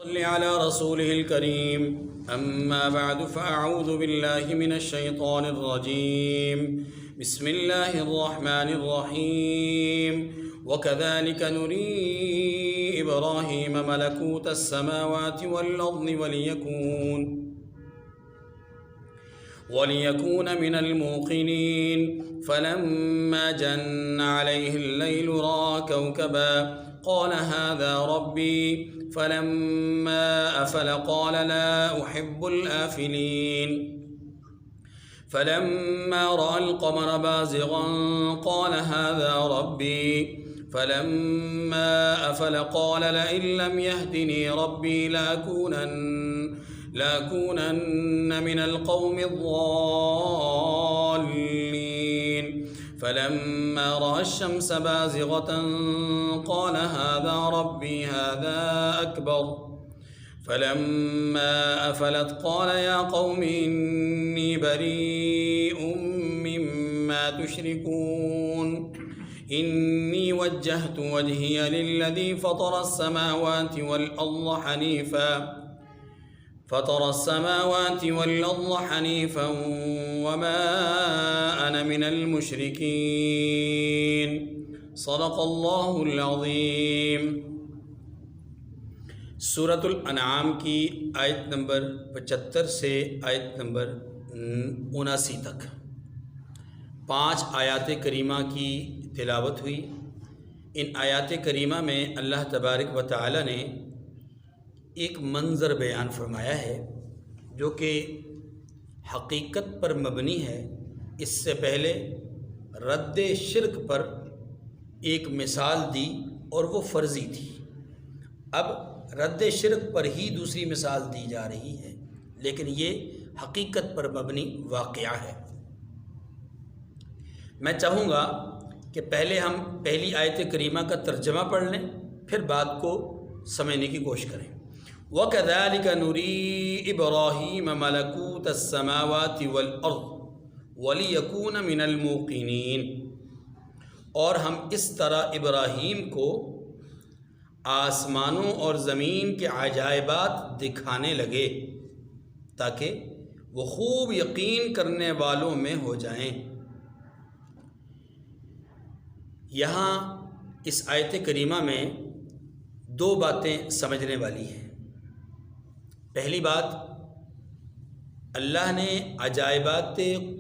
صل على رسوله الكريم أما بعد فأعوذ بالله من الشيطان الرجيم بسم الله الرحمن الرحيم وكذلك نري إبراهيم ملكوت السماوات والأرض وليكون من الموقنين فلما جن عليه الليل رأى كوكبا قال هذا ربي فلما أفل قال لا أحب الآفلين فلما رأى القمر بازغا قال هذا ربي فلما أفل قال لئن لم يهدني ربي لأكونن من القوم الضالين فلما رأى الشمس بازغة قال هذا ربي هذا أكبر فلما أفلت قال يا قوم إني بريء مما تشركون إني وجهت وجهي للذي فطر السماوات والأرض حنيفا وما أنا من المشركين صدق اللہ العظیم۔ سورۃ الانعام کی آیت نمبر 75 سے آیت نمبر 79 تک 5 آیات کریمہ کی تلاوت ہوئی۔ ان آیات کریمہ میں اللہ تبارک و تعالی نے ایک منظر بیان فرمایا ہے جو کہ حقیقت پر مبنی ہے۔ اس سے پہلے رد شرک پر ایک مثال دی اور وہ فرضی تھی، اب رد شرک پر ہی دوسری مثال دی جا رہی ہے، لیکن یہ حقیقت پر مبنی واقعہ ہے۔ میں چاہوں گا کہ پہلے ہم پہلی آیت کریمہ کا ترجمہ پڑھ لیں، پھر بات کو سمجھنے کی کوشش کریں۔ وَكَذَلِكَ نُرِي إِبْرَاهِيمَ مَلَكُوتَ السَّمَاوَاتِ وَالْأَرْضِ وَلِيَكُونَ مِنَ الْمُوقِنِينَ، اور ہم اس طرح ابراہیم کو آسمانوں اور زمین کے عجائبات دکھانے لگے تاکہ وہ خوب یقین کرنے والوں میں ہو جائیں۔ یہاں اس آیت کریمہ میں 2 باتیں سمجھنے والی ہیں۔ پہلی بات، اللہ نے عجائبات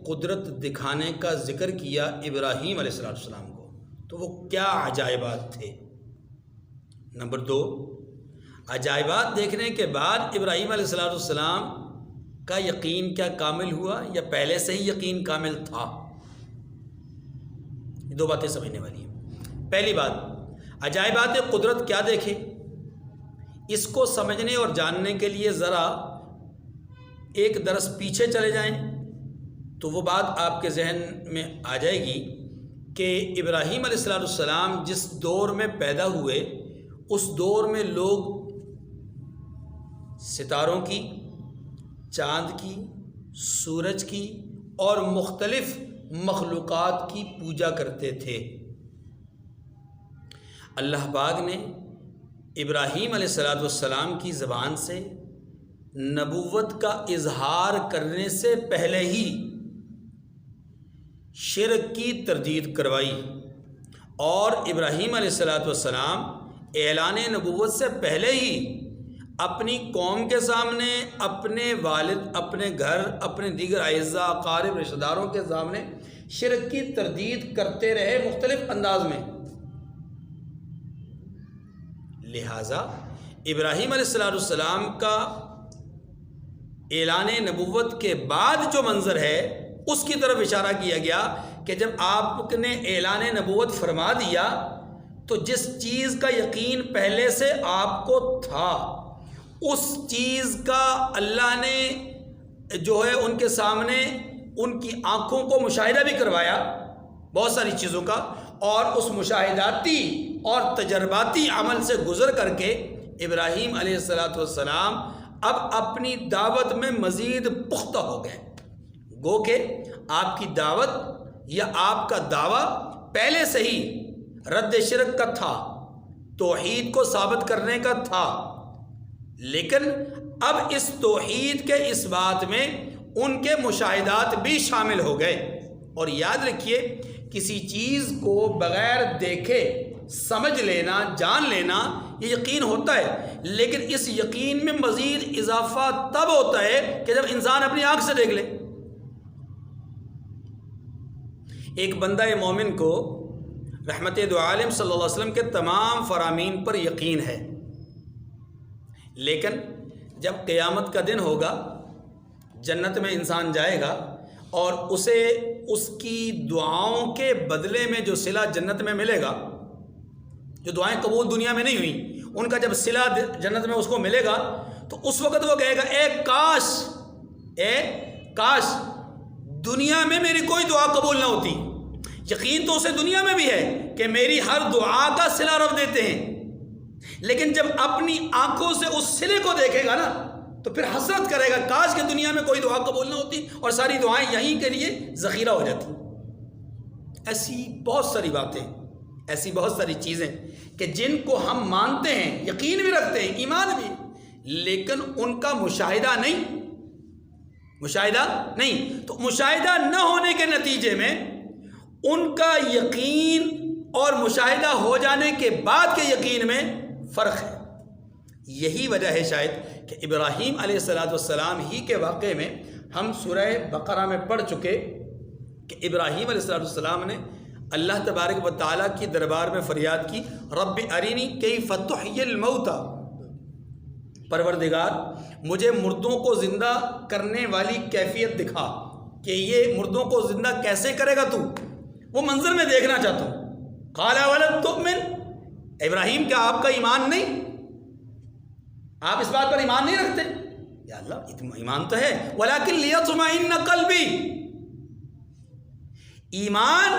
قدرت دکھانے کا ذکر کیا ابراہیم علیہ السلام کو، تو وہ کیا عجائبات تھے؟ نمبر 2، عجائبات دیکھنے کے بعد ابراہیم علیہ السلام کا یقین کیا کامل ہوا یا پہلے سے ہی یقین کامل تھا؟ یہ 2 باتیں سمجھنے والی ہیں۔ پہلی بات، عجائبات قدرت کیا دیکھے؟ اس کو سمجھنے اور جاننے کے لیے ذرا ایک درس پیچھے چلے جائیں تو وہ بات آپ کے ذہن میں آ جائے گی کہ ابراہیم علیہ السلام جس دور میں پیدا ہوئے اس دور میں لوگ ستاروں کی، چاند کی، سورج کی اور مختلف مخلوقات کی پوجا کرتے تھے۔ اللہ پاک نے ابراہیم علیہ السلام کی زبان سے نبوت کا اظہار کرنے سے پہلے ہی شرک کی تردید کروائی، اور ابراہیم علیہ السلام اعلان نبوت سے پہلے ہی اپنی قوم کے سامنے، اپنے والد، اپنے گھر، اپنے دیگر اعزاء اقارب رشتہ داروں کے سامنے شرک کی تردید کرتے رہے مختلف انداز میں۔ لہٰذا ابراہیم علیہ السلام کا اعلان نبوت کے بعد جو منظر ہے اس کی طرف اشارہ کیا گیا کہ جب آپ نے اعلان نبوت فرما دیا تو جس چیز کا یقین پہلے سے آپ کو تھا اس چیز کا اللہ نے جو ہے ان کے سامنے ان کی آنکھوں کو مشاہدہ بھی کروایا بہت ساری چیزوں کا، اور اس مشاہداتی اور تجرباتی عمل سے گزر کر کے ابراہیم علیہ السلام اب اپنی دعوت میں مزید پختہ ہو گئے۔ گو کہ آپ کی دعوت یا آپ کا دعویٰ پہلے سے ہی رد شرک کا تھا، توحید کو ثابت کرنے کا تھا، لیکن اب اس توحید کے اس بات میں ان کے مشاہدات بھی شامل ہو گئے. اور یاد رکھیے کسی چیز کو بغیر دیکھے سمجھ لینا، جان لینا، یہ یقین ہوتا ہے، لیکن اس یقین میں مزید اضافہ تب ہوتا ہے کہ جب انسان اپنی آنکھ سے دیکھ لے. ایک بندہ مومن کو رحمت دو عالم صلی اللہ علیہ وسلم کے تمام فرامین پر یقین ہے، لیکن جب قیامت کا دن ہوگا، جنت میں انسان جائے گا اور اسے اس کی دعاؤں کے بدلے میں جو صلہ جنت میں ملے گا، جو دعائیں قبول دنیا میں نہیں ہوئی ان کا جب صلہ جنت میں اس کو ملے گا، تو اس وقت وہ کہے گا اے کاش دنیا میں میری کوئی دعا قبول نہ ہوتی. یقین تو اسے دنیا میں بھی ہے کہ میری ہر دعا کا صلہ رب دیتے ہیں، لیکن جب اپنی آنکھوں سے اس صلے کو دیکھے گا نا تو پھر حسرت کرے گا کاش کہ دنیا میں کوئی دعا قبول نہ ہوتی اور ساری دعائیں یہیں کے لیے ذخیرہ ہو جاتی. ایسی بہت ساری باتیں، ایسی بہت ساری چیزیں کہ جن کو ہم مانتے ہیں، یقین بھی رکھتے ہیں، ایمان بھی، لیکن ان کا مشاہدہ نہیں. تو مشاہدہ نہ ہونے کے نتیجے میں ان کا یقین اور مشاہدہ ہو جانے کے بعد کے یقین میں فرق ہے. یہی وجہ ہے شاید کہ ابراہیم علیہ السلام ہی کے واقعے میں ہم سورہ بقرہ میں پڑھ چکے کہ ابراہیم علیہ السلام نے اللہ تبارک و تعالیٰ کی دربار میں فریاد کی، رب ارینی کیف تحیی الموتى، پروردگار مجھے مردوں کو زندہ کرنے والی کیفیت دکھا کہ یہ مردوں کو زندہ کیسے کرے گا تو، وہ منظر میں دیکھنا چاہتا ہوں. قال ولم تؤمن، ابراہیم کیا آپ کا ایمان نہیں؟ آپ اس بات پر ایمان نہیں رکھتے؟ یا اللہ ایمان تو ہے، ولکن لیطمئن قلبی. ایمان،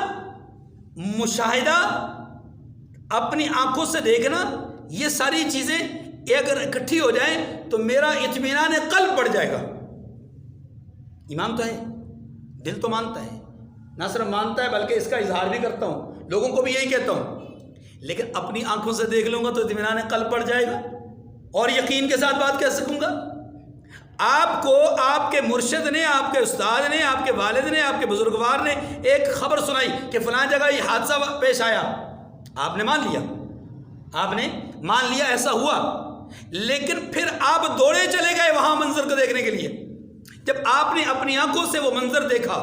مشاہدہ، اپنی آنکھوں سے دیکھنا، یہ ساری چیزیں اگر اکٹھی ہو جائیں تو میرا اطمینان قلب بڑھ جائے گا. ایمان تو ہے، دل تو مانتا ہے، نہ صرف مانتا ہے بلکہ اس کا اظہار بھی کرتا ہوں، لوگوں کو بھی یہی کہتا ہوں، لیکن اپنی آنکھوں سے دیکھ لوں گا تو اطمینان قلب بڑھ جائے گا اور یقین کے ساتھ بات کہہ سکوں گا. آپ کو آپ کے مرشد نے، آپ کے استاد نے، آپ کے والد نے، آپ کے بزرگوار نے ایک خبر سنائی کہ فلاں جگہ یہ حادثہ پیش آیا، آپ نے مان لیا ایسا ہوا، لیکن پھر آپ دوڑے چلے گئے وہاں منظر کو دیکھنے کے لیے. جب آپ نے اپنی آنکھوں سے وہ منظر دیکھا،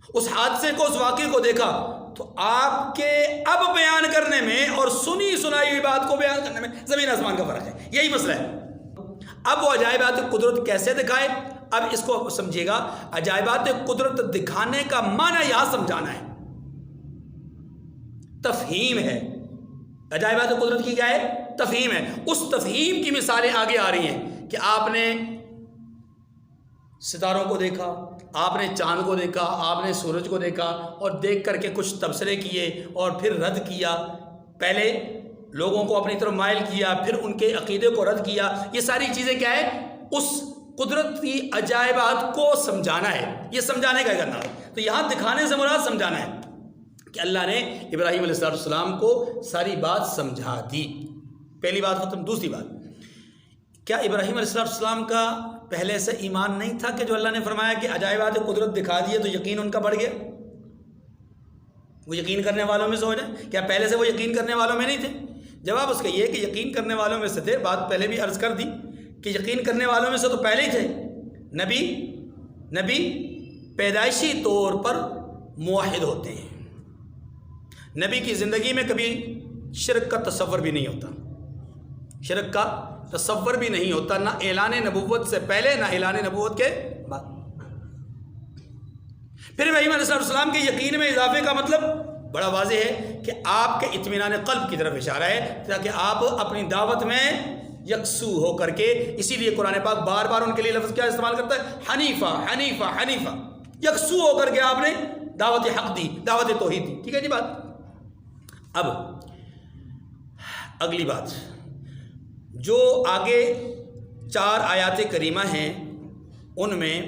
اس حادثے کو، اس واقعے کو دیکھا، تو آپ کے اب بیان کرنے میں اور سنی سنائی ہوئی بات کو بیان کرنے میں زمین آسمان کا فرق ہے. یہی مسئلہ ہے. اب وہ عجائبات قدرت کیسے دکھائے، اب اس کو سمجھیے گا. عجائبات قدرت دکھانے کا معنی یہاں سمجھانا ہے، تفہیم ہے. عجائبات قدرت کی کیا ہے؟ تفہیم ہے. اس تفہیم کی مثالیں آگے آ رہی ہیں کہ آپ نے ستاروں کو دیکھا، آپ نے چاند کو دیکھا، آپ نے سورج کو دیکھا اور دیکھ کر کے کچھ تبصرے کیے اور پھر رد کیا. پہلے لوگوں کو اپنی طرف مائل کیا، پھر ان کے عقیدے کو رد کیا. یہ ساری چیزیں کیا ہے؟ اس قدرتی عجائبات کو سمجھانا ہے. یہ سمجھانے کا کرنا ہے. تو یہاں دکھانے سے مراد سمجھانا ہے کہ اللہ نے ابراہیم علیہ السلام کو ساری بات سمجھا دی. پہلی بات ختم. دوسری بات، کیا ابراہیم علیہ السلام کا پہلے سے ایمان نہیں تھا کہ جو اللہ نے فرمایا کہ عجائبات قدرت دکھا دیے تو یقین ان کا بڑھ گیا، وہ یقین کرنے والوں میں سے ہو جائے؟ کیا پہلے سے وہ یقین کرنے والوں میں نہیں تھے؟ جواب اس کا یہ کہ یقین کرنے والوں میں سے تھے. بات پہلے بھی عرض کر دی کہ یقین کرنے والوں میں سے تو پہلے ہی تھے. نبی پیدائشی طور پر موحد ہوتے ہیں. نبی کی زندگی میں کبھی شرک کا تصور بھی نہیں ہوتا، شرک کا تصور بھی نہیں ہوتا، نہ اعلان نبوت سے پہلے نہ اعلان نبوت کے بعد. پھر ابراہیم علیہ السلام کے یقین میں اضافے کا مطلب بڑا واضح ہے کہ آپ کے اطمینان قلب کی طرف اشارہ ہے تاکہ آپ اپنی دعوت میں یکسو ہو کر کے. اسی لیے قرآن پاک بار بار ان کے لیے لفظ کیا استعمال کرتا ہے؟ حنیفہ حنیفہ حنیفہ. یکسو ہو کر کے آپ نے دعوت حق دی، دعوت توحید دی. ٹھیک ہے جی بات. اب اگلی بات، جو آگے 4 آیات کریمہ ہیں ان میں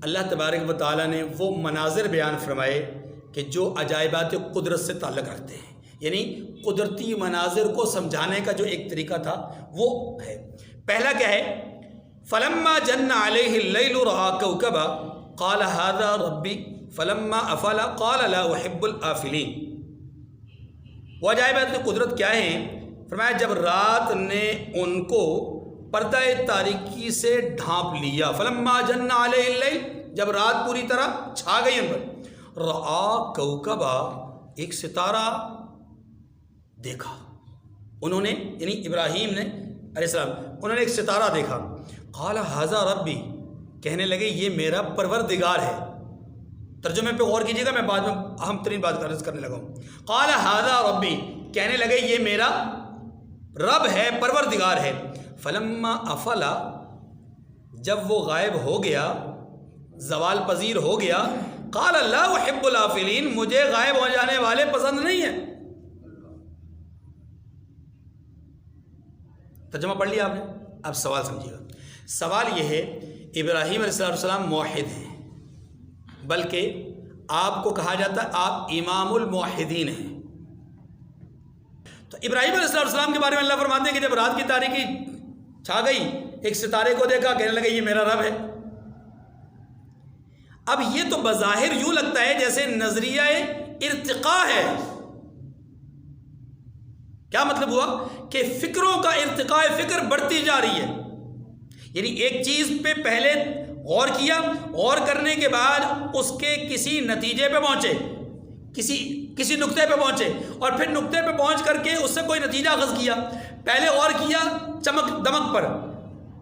اللہ تبارک و تعالیٰ نے وہ مناظر بیان فرمائے کہ جو عجائبات قدرت سے تعلق رکھتے ہیں. یعنی قدرتی مناظر کو سمجھانے کا جو ایک طریقہ تھا وہ ہے. پہلا کیا ہے؟ فلما جن علیہ اللیل رأى کوکبا قال هذا ربی فلما افل قال لا احب الآفلین۔ وہ عجائبات کی قدرت کیا ہے؟ فرمایا جب رات نے ان کو پردہ تاریکی سے ڈھانپ لیا، فلما جن علیہ اللیل، جب رات پوری طرح چھا گئی ان پر، رأى کوکبا، ایک ستارہ دیکھا انہوں نے، یعنی ابراہیم نے علیہ السلام، انہوں نے ایک ستارہ دیکھا، قال ھذا ربی، کہنے لگے یہ میرا پروردگار ہے۔ ترجمے پہ غور کیجیے گا، میں بعد میں اہم ترین بات کرنے لگا ہوں۔ قال ھذا ربی، کہنے لگے یہ میرا رب ہے، پروردگار ہے۔ فلما افلا، جب وہ غائب ہو گیا، زوال پذیر ہو گیا، قال لا احب الآفلین، مجھے غائب ہو جانے والے پسند نہیں ہیں۔ ترجمہ پڑھ لیا آپ نے، اب سوال سمجھیے گا۔ سوال یہ ہے، ابراہیم علیہ السلام موحد ہیں، بلکہ آپ کو کہا جاتا ہے آپ امام الموحدین ہیں۔ تو ابراہیم علیہ السلام کے بارے میں اللہ فرماتے ہیں کہ جب رات کی تاریکی چھا گئی، ایک ستارے کو دیکھا، کہنے لگے یہ میرا رب ہے۔ اب یہ تو بظاہر یوں لگتا ہے جیسے نظریہ ارتقاء ہے۔ کیا مطلب ہوا؟ کہ فکروں کا ارتقاء فکر بڑھتی جا رہی ہے، یعنی ایک چیز پہ پہلے غور کیا، غور کرنے کے بعد اس کے کسی نتیجے پہ پہنچے، کسی نقطے پہ پہنچے، اور پھر نقطے پہ پہنچ کر کے اس سے کوئی نتیجہ اخذ کیا۔ پہلے غور کیا چمک دمک پر،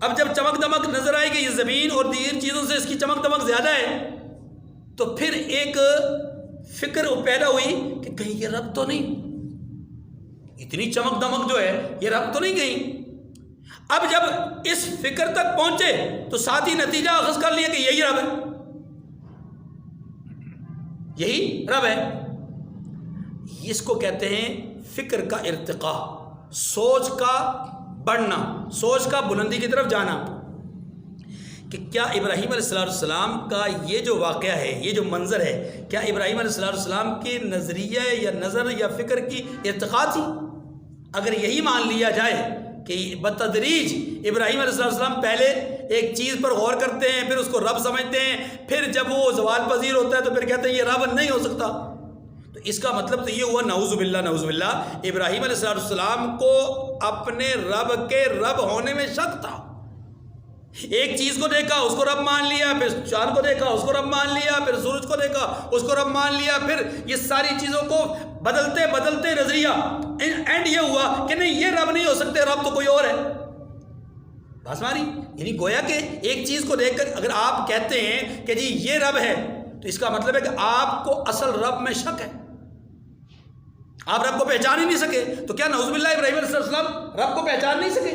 اب جب چمک دمک نظر آئے کہ یہ زمین اور دیگر چیزوں سے اس کی چمک دمک زیادہ ہے، تو پھر ایک فکر پیدا ہوئی کہ کہیں یہ رب تو نہیں، اتنی چمک دمک جو ہے یہ رب تو نہیں کہیں۔ اب جب اس فکر تک پہنچے تو ساتھ ہی نتیجہ اخذ کر لیا کہ یہی رب ہے، یہی رب ہے۔ اس کو کہتے ہیں فکر کا ارتقاء، سوچ کا بڑھنا، سوچ کا بلندی کی طرف جانا۔ کہ کیا ابراہیم علیہ السلام کا یہ جو واقعہ ہے، یہ جو منظر ہے، کیا ابراہیم علیہ السلام کے نظریہ یا نظر یا فکر کی ارتقاء تھی؟ اگر یہی مان لیا جائے کہ بتدریج ابراہیم علیہ السلام پہلے ایک چیز پر غور کرتے ہیں، پھر اس کو رب سمجھتے ہیں، پھر جب وہ زوال پذیر ہوتا ہے تو پھر کہتے ہیں یہ رب نہیں ہو سکتا، تو اس کا مطلب تو یہ ہوا نعوذ باللہ ابراہیم علیہ السلام کو اپنے رب کے رب ہونے میں شک تھا۔ ایک چیز کو دیکھا اس کو رب مان لیا، پھر چاند کو دیکھا اس کو رب مان لیا، پھر سورج کو دیکھا اس کو رب مان لیا، پھر یہ ساری چیزوں کو بدلتے بدلتے نظریہ اینڈ یہ ہوا کہ نہیں یہ رب نہیں ہو سکتے، رب تو کوئی اور ہے۔ بس ماری، یعنی گویا کہ ایک چیز کو دیکھ کر اگر آپ کہتے ہیں کہ جی یہ رب ہے تو اس کا مطلب ہے کہ آپ کو اصل رب میں شک ہے، آپ رب کو پہچان ہی نہیں سکے۔ تو کیا نعوذ باللہ ابراہیم علیہ السلام رب کو پہچان نہیں سکے؟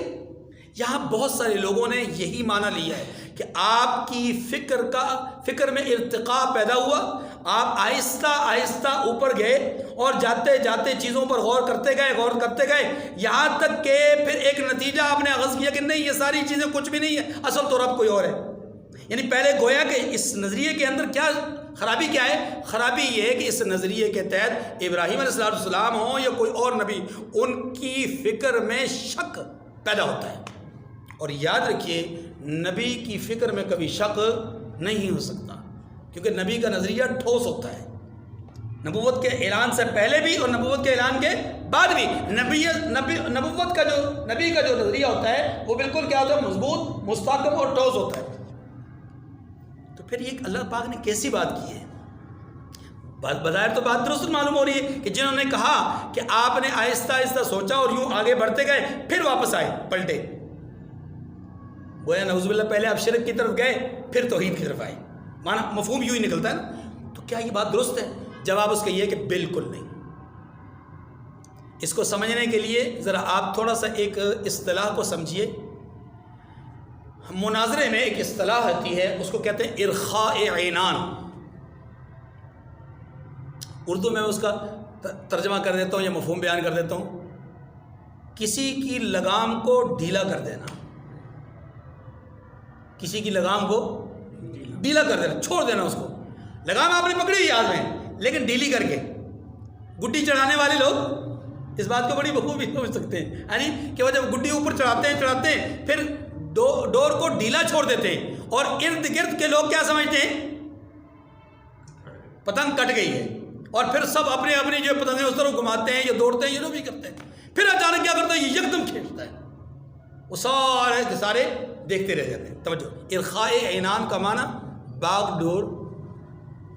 یہاں بہت سارے لوگوں نے یہی معنی لیا ہے کہ آپ کی فکر میں ارتقاء پیدا ہوا، آپ آہستہ آہستہ اوپر گئے اور جاتے جاتے چیزوں پر غور کرتے گئے یہاں تک کہ پھر ایک نتیجہ آپ نے اخذ کیا کہ نہیں یہ ساری چیزیں کچھ بھی نہیں ہے، اصل تو رب کوئی اور ہے۔ یعنی پہلے گویا کہ اس نظریے کے اندر کیا خرابی کیا ہے؟ خرابی یہ ہے کہ اس نظریے کے تحت ابراہیم علیہ السلام ہوں یا کوئی اور نبی، ان کی فکر میں شک پیدا ہوتا ہے۔ اور یاد رکھیے نبی کی فکر میں کبھی شک نہیں ہو سکتا، کیونکہ نبی کا نظریہ ٹھوس ہوتا ہے، نبوت کے اعلان سے پہلے بھی اور نبوت کے اعلان کے بعد بھی۔ نبوت کا نبی کا جو نظریہ ہوتا ہے وہ بالکل کیا ہوتا ہے؟ مضبوط، مستحکم اور ٹھوس ہوتا ہے۔ تو پھر یہ اللہ پاک نے کیسی بات کی ہے؟ بظاہر تو بات درست معلوم ہو رہی ہے کہ جنہوں نے کہا کہ آپ نے آہستہ آہستہ سوچا اور یوں آگے بڑھتے گئے، پھر واپس آئے پلٹے، گویا نعوذ باللہ پہلے آپ شرک کی طرف گئے پھر توحید کی طرف آئے، معنی مفہوم یوں ہی نکلتا ہے نا۔ تو کیا یہ بات درست ہے؟ جواب اس کا یہ ہے کہ بالکل نہیں۔ اس کو سمجھنے کے لیے ذرا آپ تھوڑا سا ایک اصطلاح کو سمجھیے۔ مناظرے میں ایک اصطلاح آتی ہے، اس کو کہتے ہیں ارخاء عنان۔ اردو میں اس کا ترجمہ کر دیتا ہوں یا مفہوم بیان کر دیتا ہوں، کسی کی لگام کو ڈھیلا کر دینا، کسی کی لگام کو ڈھیلا کر دینا، چھوڑ دینا اس کو۔ لگام آپ نے پکڑی ہوئی ہاتھ میں لیکن ڈھیلی کر کے، گڈی چڑھانے والے لوگ اس بات کو بڑی بخوبی سمجھ سکتے ہیں، یعنی کہ وہ جب گڈی اوپر چڑھاتے ہیں پھر ڈور کو ڈھیلا چھوڑ دیتے ہیں اور ارد گرد کے لوگ کیا سمجھتے ہیں؟ پتنگ کٹ گئی ہے، اور پھر سب اپنے اپنی جو پتنگیں اس طرح گھماتے ہیں یا دوڑتے ہیں، یہ لوگ بھی کرتے ہیں، پھر اچانک کیا کرتا ہے؟ یہ یکدم کھینچتا ہے، وہ سارے کے سارے دیکھتے رہ جاتے ہیں۔ توجہ، ارخاء عنان کا معنی باغ ڈور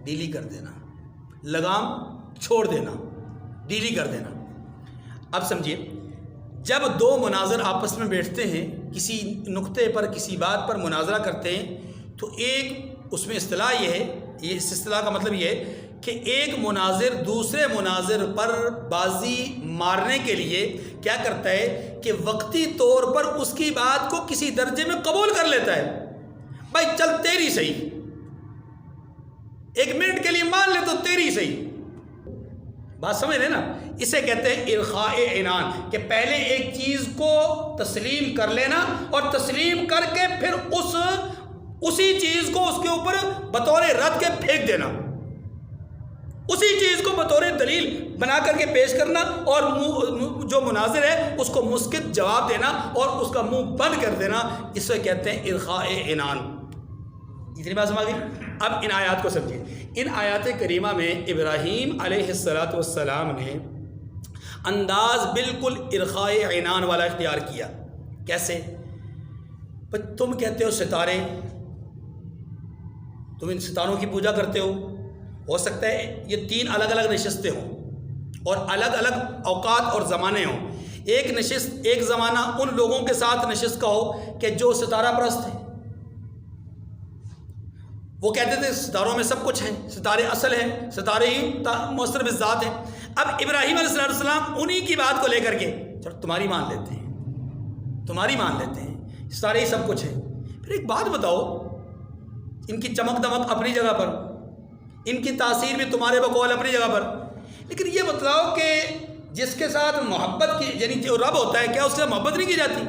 ڈھیلی کر دینا، لگام چھوڑ دینا، ڈھیلی کر دینا۔ اب سمجھیے، جب دو مناظر آپس میں بیٹھتے ہیں، کسی نقطے پر کسی بات پر مناظرہ کرتے ہیں، تو ایک اس میں اصطلاح یہ ہے، یہ اس اصطلاح کا مطلب یہ ہے کہ ایک مناظر دوسرے مناظر پر بازی مارنے کے لیے کیا کرتا ہے کہ وقتی طور پر اس کی بات کو کسی درجے میں قبول کر لیتا ہے، بھائی چل تیری صحیح، ایک منٹ کے لیے مان لے تو تیری صحیح، بات سمجھ رہے نا؟ اسے کہتے ہیں ارخاء عنان، کہ پہلے ایک چیز کو تسلیم کر لینا اور تسلیم کر کے پھر اسی چیز کو اس کے اوپر بطور رد کے پھینک دینا، اسی چیز کو بطور دلیل بنا کر کے پیش کرنا، اور جو مناظر ہے اس کو مسکت جواب دینا اور اس کا منہ بند کر دینا، اسے کہتے ہیں ارخاء عنان۔ اتنی بات سمجھ گئی؟ اب ان آیات کو سمجھیے۔ ان آیات کریمہ میں ابراہیم علیہ السلام نے انداز بالکل ارخاء عنان والا اختیار کیا۔ کیسے؟ تم کہتے ہو ستارے، تم ان ستاروں کی پوجا کرتے ہو سکتا ہے یہ 3 الگ الگ نشستیں ہوں اور الگ الگ اوقات اور زمانے ہوں۔ ایک نشست، ایک زمانہ ان لوگوں کے ساتھ نشست کا ہو کہ جو ستارہ پرست ہیں، وہ کہتے تھے ستاروں میں سب کچھ ہے، ستارے اصل ہیں، ستارے ہی مؤثر بالذات ہیں۔ اب ابراہیم علیہ السلام انہی کی بات کو لے کر کے چلو تمہاری مان لیتے ہیں، ستارے ہی سب کچھ ہیں۔ پھر ایک بات بتاؤ، ان کی چمک دمک اپنی جگہ پر، ان کی تاثیر بھی تمہارے بقول اپنی جگہ پر، لیکن یہ بتلاؤ کہ جس کے ساتھ محبت کی، یعنی جو رب ہوتا ہے، کیا اس سے محبت نہیں کی جاتی؟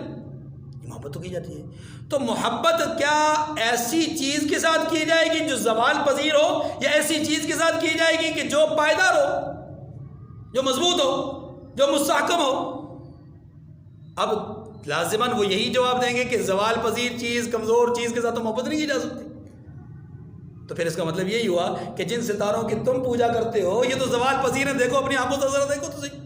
محبت تو کی جاتی ہے۔ تو محبت کیا ایسی چیز کے ساتھ کی جائے گی جو زوال پذیر ہو، یا ایسی چیز کے ساتھ کی جائے گی کہ جو پائیدار ہو، جو مضبوط ہو، جو مستحکم ہو؟ اب لازماً وہ یہی جواب دیں گے کہ زوال پذیر چیز، کمزور چیز کے ساتھ تو محبت نہیں کی جا سکتی۔ تو پھر اس کا مطلب یہی ہوا کہ جن ستاروں کی تم پوجا کرتے ہو یہ تو زوال پذیر ہیں، دیکھو اپنی آنکھوں سے ذرا دیکھو تو صحیح۔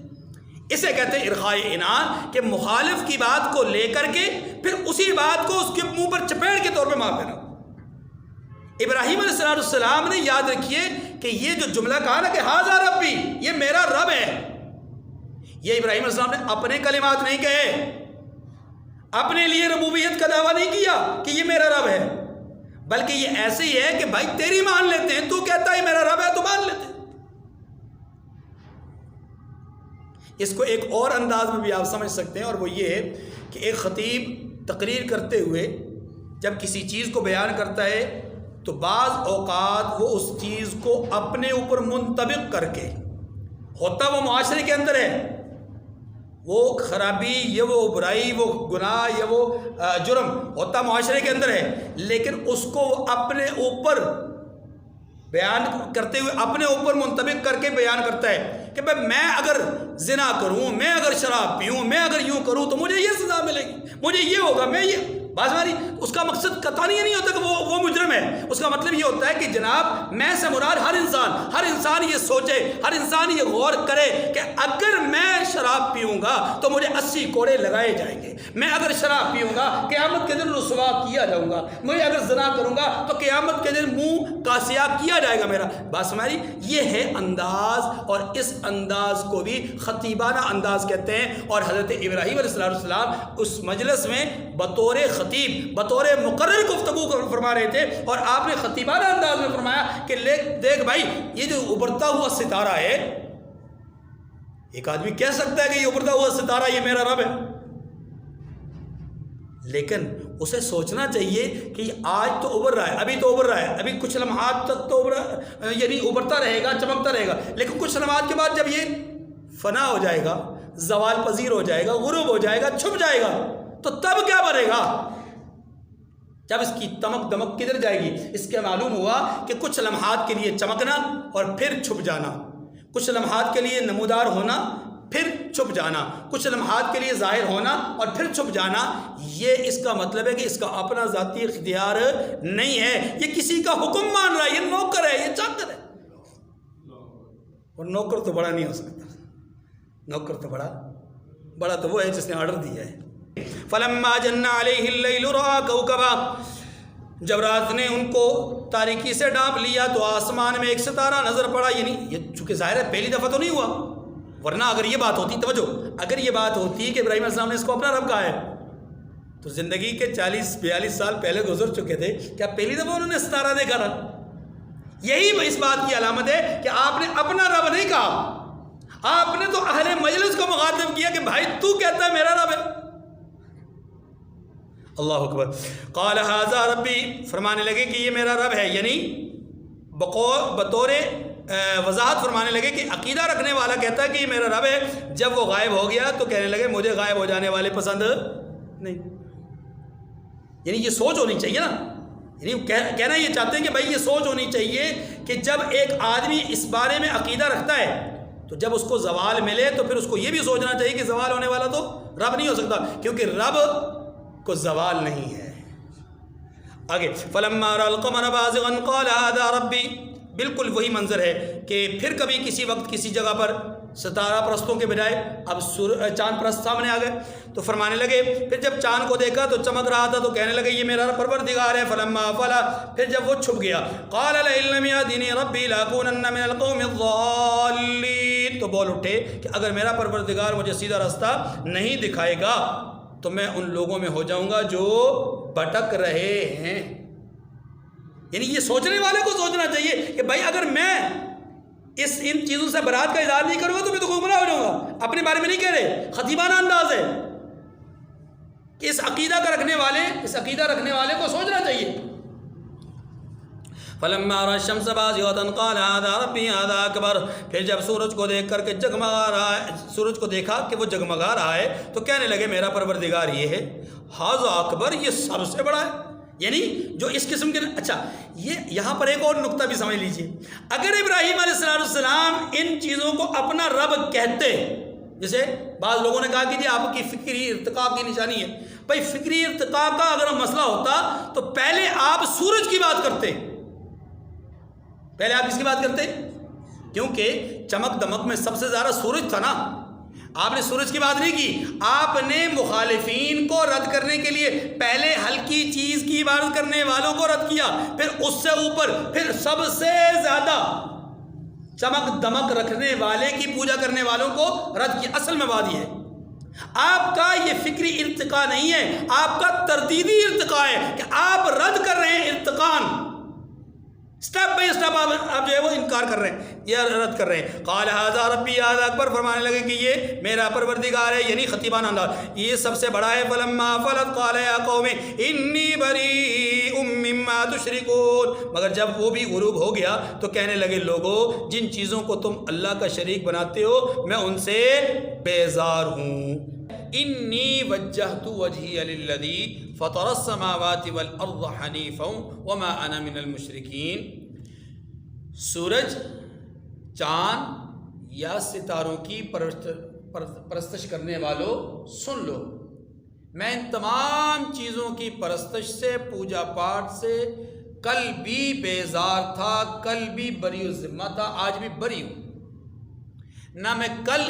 اسے کہتے ہیں ارخاء عنان، کہ مخالف کی بات کو لے کر کے پھر اسی بات کو اس کے منہ پر چپیڑ کے طور پہ مار دینا۔ ابراہیم علیہ السلام نے، یاد رکھیے کہ یہ جو جملہ کہا نا کہ ھذا ربی، یہ میرا رب ہے، یہ ابراہیم علیہ السلام نے اپنے کلمات نہیں کہے، اپنے لیے ربوبیت کا دعویٰ نہیں کیا کہ یہ میرا رب ہے، بلکہ یہ ایسے ہی ہے کہ بھائی تیری مان لیتے ہیں، تو کہتا ہے میرا رب ہے تو مان لیتے ہیں۔ اس کو ایک اور انداز میں بھی آپ سمجھ سکتے ہیں، اور وہ یہ ہے کہ ایک خطیب تقریر کرتے ہوئے جب کسی چیز کو بیان کرتا ہے تو بعض اوقات وہ اس چیز کو اپنے اوپر منطبق کر کے، ہوتا وہ معاشرے کے اندر ہے، وہ خرابی یا وہ برائی، وہ گناہ یا وہ جرم ہوتا معاشرے کے اندر ہے، لیکن اس کو اپنے اوپر بیان کرتے ہوئے اپنے اوپر منطبق کر کے بیان کرتا ہے کہ بھائی میں اگر زنا کروں، میں اگر شراب پیوں، میں اگر یوں کروں تو مجھے یہ سزا ملے گی، مجھے یہ ہوگا، میں یہ بات ہماری۔ اس کا مقصد قطعاً یہ نہیں ہوتا کہ وہ مجرم ہے، اس کا مطلب یہ ہوتا ہے کہ جناب میں سے مراد ہر انسان یہ سوچے، ہر انسان یہ غور کرے کہ اگر میں شراب پیوں گا تو مجھے 80 کوڑے لگائے جائیں گے، میں اگر شراب پیوں گا قیامت کے دن رسوا کیا جاؤں گا، میں اگر زنا کروں گا تو قیامت کے دن منہ کا سیاہ کیا جائے گا میرا۔ بات ہماری یہ ہے انداز، اور اس انداز کو بھی خطیبانہ انداز کہتے ہیں۔ اور حضرت ابراہیم علیہ السلام اس مجلس میں بطور خطیب، بطور مقرر گفتگو فرما رہے تھے، اور آپ نے خطیبانہ انداز میں فرمایا کہ دیکھ بھائی، یہ جو ابھرتا ہوا ستارہ ہے، ایک آدمی کہہ سکتا ہے کہ یہ ابھرتا ہوا ستارہ یہ میرا رب ہے، لیکن اسے سوچنا چاہیے کہ آج تو ابھر رہا ہے، ابھی تو ابھر رہا ہے، ابھی کچھ لمحات تک تو یعنی ابھرتا رہے گا، چمکتا رہے گا، لیکن کچھ لمحات کے بعد جب یہ فنا ہو جائے گا، زوال پذیر ہو جائے گا، غروب ہو جائے گا، چھپ جائے گا، تو تب کیا بنے گا؟ جب اس کی تمک دمک کدھر جائے گی؟ اس کے معلوم ہوا کہ کچھ لمحات کے لیے چمکنا اور پھر چھپ جانا، کچھ لمحات کے لیے نمودار ہونا پھر چھپ جانا، کچھ لمحات کے لیے ظاہر ہونا اور پھر چھپ جانا، یہ اس کا مطلب ہے کہ اس کا اپنا ذاتی اختیار نہیں ہے، یہ کسی کا حکم مان رہا ہے، یہ نوکر ہے، یہ چاکر ہے۔ اور نوکر تو بڑا نہیں ہو سکتا، نوکر تو بڑا تو وہ ہے جس نے آرڈر دیا ہے۔ فلما جن علیہ اللیل رأى کوکبا، جب رات نے ان کو تاریکی سے ڈانپ لیا تو آسمان میں ایک ستارہ نظر پڑا، یعنی یہ چونکہ ظاہر ہے پہلی دفعہ تو نہیں ہوا، ورنہ اگر یہ بات ہوتی، توجہ، اگر یہ بات ہوتی کہ ابراہیم علیہ السلام نے اس کو اپنا رب کہا ہے تو زندگی کے 40-42 سال پہلے گزر چکے تھے، کیا پہلی دفعہ انہوں نے ستارہ دیکھا تھا؟ یہی اس بات کی علامت ہے کہ آپ نے اپنا رب نہیں کہا، آپ نے تو اہل مجلس کو مخاطب کیا کہ بھائی تو کہتا ہے میرا رب ہے۔ اللہ اکبر۔ قال ھذا ربی، فرمانے لگے کہ یہ میرا رب ہے، یعنی بطور وضاحت فرمانے لگے کہ عقیدہ رکھنے والا کہتا ہے کہ یہ میرا رب ہے، جب وہ غائب ہو گیا تو کہنے لگے مجھے غائب ہو جانے والے پسند نہیں۔ یعنی یہ سوچ ہونی چاہیے نا، یعنی کہنا یہ چاہتے ہیں کہ بھائی یہ سوچ ہونی چاہیے کہ جب ایک آدمی اس بارے میں عقیدہ رکھتا ہے تو جب اس کو زوال ملے تو پھر اس کو یہ بھی سوچنا چاہیے کہ زوال ہونے والا تو رب نہیں ہو سکتا، کیونکہ رب کو زوال نہیں ہے۔ آگے فلما رأى القمر بازغا قال هذا ربی، بالکل وہی منظر ہے کہ پھر کبھی کسی وقت کسی جگہ پر ستارہ پرستوں کے بجائے اب چاند پرست سامنے آ گئے تو فرمانے لگے، پھر جب چاند کو دیکھا تو چمک رہا تھا تو کہنے لگے یہ میرا پروردگار ہے۔ فلما افلا، پھر جب وہ چھپ گیا، قال لئن لم يهدني ربي لأكونن من القوم الضالين، تو بول اٹھے کہ اگر میرا پروردگار مجھے سیدھا راستہ نہیں دکھائے گا تو میں ان لوگوں میں ہو جاؤں گا جو بھٹک رہے ہیں۔ یعنی یہ سوچنے والے کو سوچنا چاہیے کہ بھائی اگر میں ان چیزوں سے برات کا اظہار نہیں کروں گا تو میں تو گمراہ ہو جاؤں گا۔ اپنے بارے میں نہیں کہہ رہے، خطیبانہ انداز ہے کہ اس عقیدہ رکھنے والے کو سوچنا چاہیے۔ فلما رأى الشمس بازغة قال هذا ربي هذا اکبر، پھر جب سورج کو دیکھ کر کے جگمگا رہا ہے، سورج کو دیکھا کہ وہ جگمگا رہا ہے تو کہنے لگے میرا پروردگار یہ ہے، ھذا اکبر، یہ سب سے بڑا ہے۔ یعنی جو اس قسم کے، اچھا یہ یہاں پر ایک اور نقطہ بھی سمجھ لیجئے، اگر ابراہیم علیہ السلام ان چیزوں کو اپنا رب کہتے، جیسے بعض لوگوں نے کہا کہ جی آپ کی فکری ارتقاء کی نشانی ہے، بھائی فکری ارتقاء کا اگر مسئلہ ہوتا تو پہلے آپ سورج کی بات کرتے، پہلے آپ کس کی بات کرتے؟ کیونکہ چمک دمک میں سب سے زیادہ سورج تھا نا، آپ نے سورج کی بات نہیں کی، آپ نے مخالفین کو رد کرنے کے لیے پہلے ہلکی چیز کی عبادت کرنے والوں کو رد کیا، پھر اس سے اوپر پھر سب سے زیادہ چمک دمک رکھنے والے کی پوجا کرنے والوں کو رد کیا۔ اصل میں بات یہ ہے آپ کا یہ فکری ارتقاء نہیں ہے، آپ کا تردیدی ارتقاء ہے کہ آپ رد کر رہے ہیں ارتقاء، سٹیپ بائی سٹیپ آپ جو ہے وہ انکار کر رہے ہیں یا رد کر رہے ہیں۔ قال ھذا ربی ھذا اکبر، فرمانے لگے کہ یہ میرا پروردگار ہے، یعنی خطیبانہ انداز، یہ سب سے بڑا ہے۔ فلما فلت قال یا قوم انی بریء مما تشرکون، مگر جب وہ بھی غروب ہو گیا تو کہنے لگے لوگوں جن چیزوں کو تم اللہ کا شریک بناتے ہو میں ان سے بیزار ہوں۔ انی وجہت وجہی للذی فطر السماوات والارض حنیفا وما انا من المشرکین۔ سورج، چاند یا ستاروں کی پرستش کرنے والوں سن لو، میں ان تمام چیزوں کی پرستش سے، پوجا پاٹ سے کل بھی بیزار تھا، کل بھی بری ذمہ تھا، آج بھی بری ہوں، نہ میں کل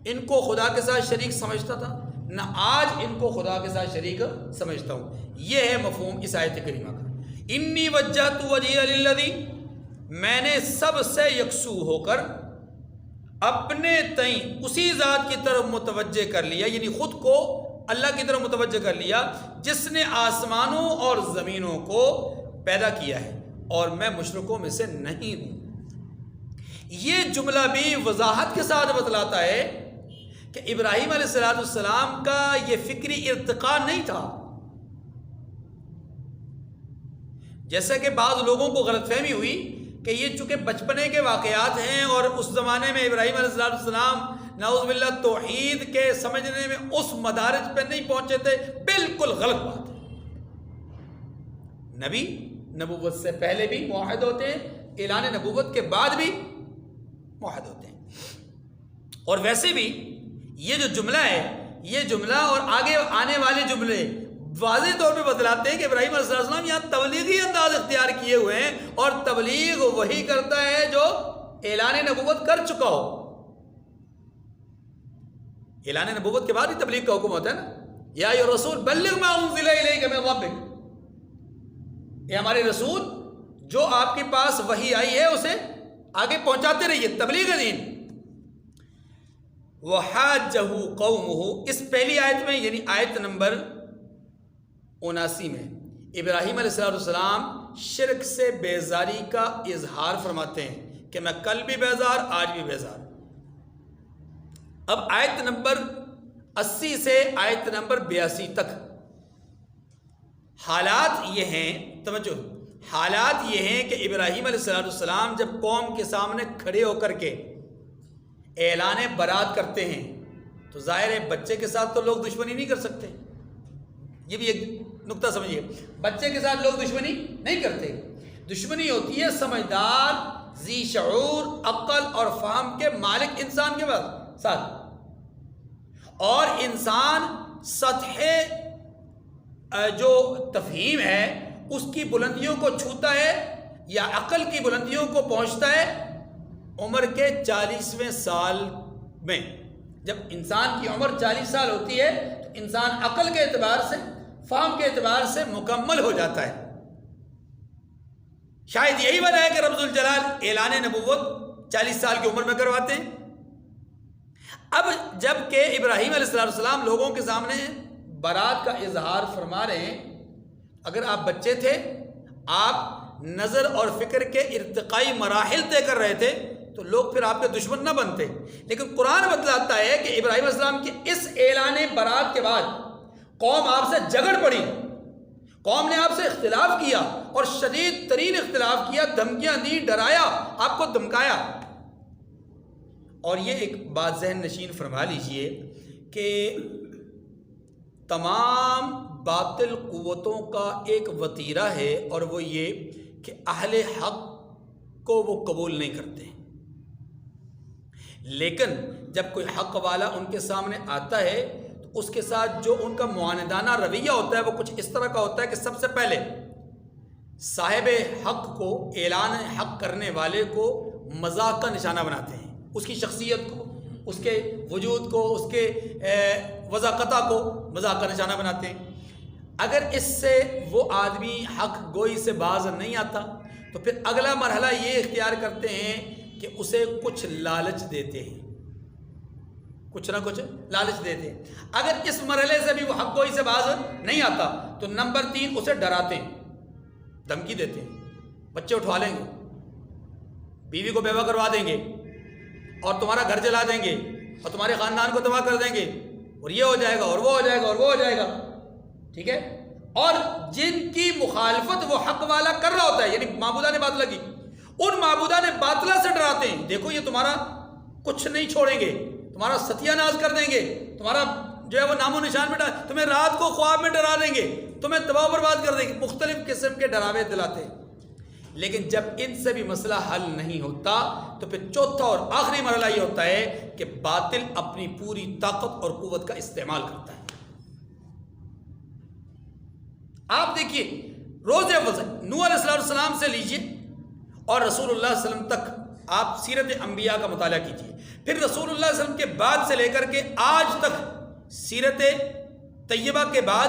ان کو خدا کے ساتھ شریک سمجھتا تھا، نہ آج ان کو خدا کے ساتھ شریک سمجھتا ہوں۔ یہ ہے مفہوم اس آیت کریمہ کا۔ انی وجہت وجہی للذی، میں نے سب سے یکسو ہو کر اپنے تئیں اسی ذات کی طرف متوجہ کر لیا، یعنی خود کو اللہ کی طرف متوجہ کر لیا جس نے آسمانوں اور زمینوں کو پیدا کیا ہے، اور میں مشرکوں میں سے نہیں ہوں۔ یہ جملہ بھی وضاحت کے ساتھ بتلاتا ہے کہ ابراہیم علیہ السلام کا یہ فکری ارتقاء نہیں تھا۔ جیسا کہ بعض لوگوں کو غلط فہمی ہوئی کہ یہ چونکہ بچپنے کے واقعات ہیں اور اس زمانے میں ابراہیم علیہ السلام نعوذ باللہ توحید کے سمجھنے میں اس مدارج پہ نہیں پہنچے تھے، بالکل غلط بات ہے۔ نبی نبوت سے پہلے بھی موحد ہوتے ہیں، اعلان نبوت کے بعد بھی موحد ہوتے ہیں۔ اور ویسے بھی یہ جو جملہ ہے، یہ جملہ اور آگے آنے والے جملے واضح طور پہ بتلاتے ہیں کہ ابراہیم علیہ السلام یہاں تبلیغی انداز اختیار کیے ہوئے ہیں، اور تبلیغ وہی کرتا ہے جو اعلان نبوت کر چکا ہو۔ اعلان نبوت کے بعد ہی تبلیغ کا حکم ہوتا ہے نا، یا ایھا الرسول بلغ ما انزل الیک من ربک، اے ہمارے رسول جو آپ کے پاس وحی آئی ہے اسے آگے پہنچاتے رہیے، تبلیغ دین۔ وَحَاجَّهُ قَوْمُهُ، اس پہلی آیت میں یعنی آیت نمبر 79 میں ابراہیم علیہ السلام شرک سے بیزاری کا اظہار فرماتے ہیں کہ میں کل بھی بیزار، آج بھی بیزار۔ اب آیت نمبر 80 سے آیت نمبر 82 تک حالات یہ ہیں، توجہ، حالات یہ ہیں کہ ابراہیم علیہ السلام جب قوم کے سامنے کھڑے ہو کر کے اعلان برات کرتے ہیں تو ظاہر ہے بچے کے ساتھ تو لوگ دشمنی نہیں کر سکتے، یہ بھی ایک نقطہ سمجھیے، بچے کے ساتھ لوگ دشمنی نہیں کرتے، دشمنی ہوتی ہے سمجھدار، ذی شعور، عقل اور فہم کے مالک انسان کے ساتھ، اور انسان سطح جو تفہیم ہے اس کی بلندیوں کو چھوتا ہے یا عقل کی بلندیوں کو پہنچتا ہے عمر کے 40ویں سال میں۔ جب انسان کی عمر 40 سال ہوتی ہے تو انسان عقل کے اعتبار سے، فہم کے اعتبار سے مکمل ہو جاتا ہے۔ شاید یہی وجہ ہے کہ رب ذوالجلال اعلان نبوت 40 سال کی عمر میں کرواتے ہیں۔ اب جب کہ ابراہیم علیہ السلام لوگوں کے سامنے برات کا اظہار فرما رہے ہیں، اگر آپ بچے تھے، آپ نظر اور فکر کے ارتقائی مراحل طے کر رہے تھے تو لوگ پھر آپ کے دشمن نہ بنتے، لیکن قرآن بتلاتا ہے کہ ابراہیم علیہ السلام کے اس اعلان برات کے بعد قوم آپ سے جھگڑ پڑی، قوم نے آپ سے اختلاف کیا اور شدید ترین اختلاف کیا، دھمکیاں دی، ڈرایا، آپ کو دھمکایا۔ اور یہ ایک بات ذہن نشین فرما لیجئے کہ تمام باطل قوتوں کا ایک وتیرہ ہے، اور وہ یہ کہ اہل حق کو وہ قبول نہیں کرتے، لیکن جب کوئی حق والا ان کے سامنے آتا ہے تو اس کے ساتھ جو ان کا معاندانہ رویہ ہوتا ہے وہ کچھ اس طرح کا ہوتا ہے کہ سب سے پہلے صاحب حق کو، اعلان حق کرنے والے کو مذاق کا نشانہ بناتے ہیں، اس کی شخصیت کو، اس کے وجود کو، اس کے وضاقتہ کو مذاق کا نشانہ بناتے ہیں۔ اگر اس سے وہ آدمی حق گوئی سے باز نہیں آتا تو پھر اگلا مرحلہ یہ اختیار کرتے ہیں کہ اسے کچھ لالچ دیتے ہیں، کچھ نہ کچھ لالچ دیتے ہیں۔ اگر اس مرحلے سے بھی وہ حق گوئی سے باز نہیں آتا تو نمبر 3 اسے ڈراتے ہیں، دھمکی دیتے ہیں، بچے اٹھوا لیں گے، بیوی کو بیوہ کروا دیں گے، اور تمہارا گھر جلا دیں گے، اور تمہارے خاندان کو تباہ کر دیں گے، اور یہ ہو جائے گا، اور وہ ہو جائے گا، اور وہ ہو جائے گا، ٹھیک ہے۔ اور جن کی مخالفت وہ حق والا کر رہا ہوتا ہے، یعنی معبودان باطلہ کی، ان معبودان باطلہ سے ڈراتے ہیں، دیکھو یہ تمہارا کچھ نہیں چھوڑیں گے، تمہارا ستیہ ناز کر دیں گے، تمہارا جو ہے وہ نام و نشان مٹا، تمہیں رات کو خواب میں ڈرا دیں گے، تمہیں تباہ و برباد کر دیں گے، مختلف قسم کے ڈراوے دلاتے ہیں۔ لیکن جب ان سے بھی مسئلہ حل نہیں ہوتا تو پھر چوتھا اور آخری مرحلہ یہ ہوتا ہے کہ باطل اپنی پوری طاقت اور قوت کا استعمال کرتا ہے۔ آپ دیکھیے روز اول نوح علیہ السلام سے لیجئے اور رسول اللہ صلی اللہ علیہ وسلم تک آپ سیرت انبیاء کا مطالعہ کیجئے، پھر رسول اللہ صلی اللہ علیہ وسلم کے بعد سے لے کر کے آج تک سیرت طیبہ کے بعد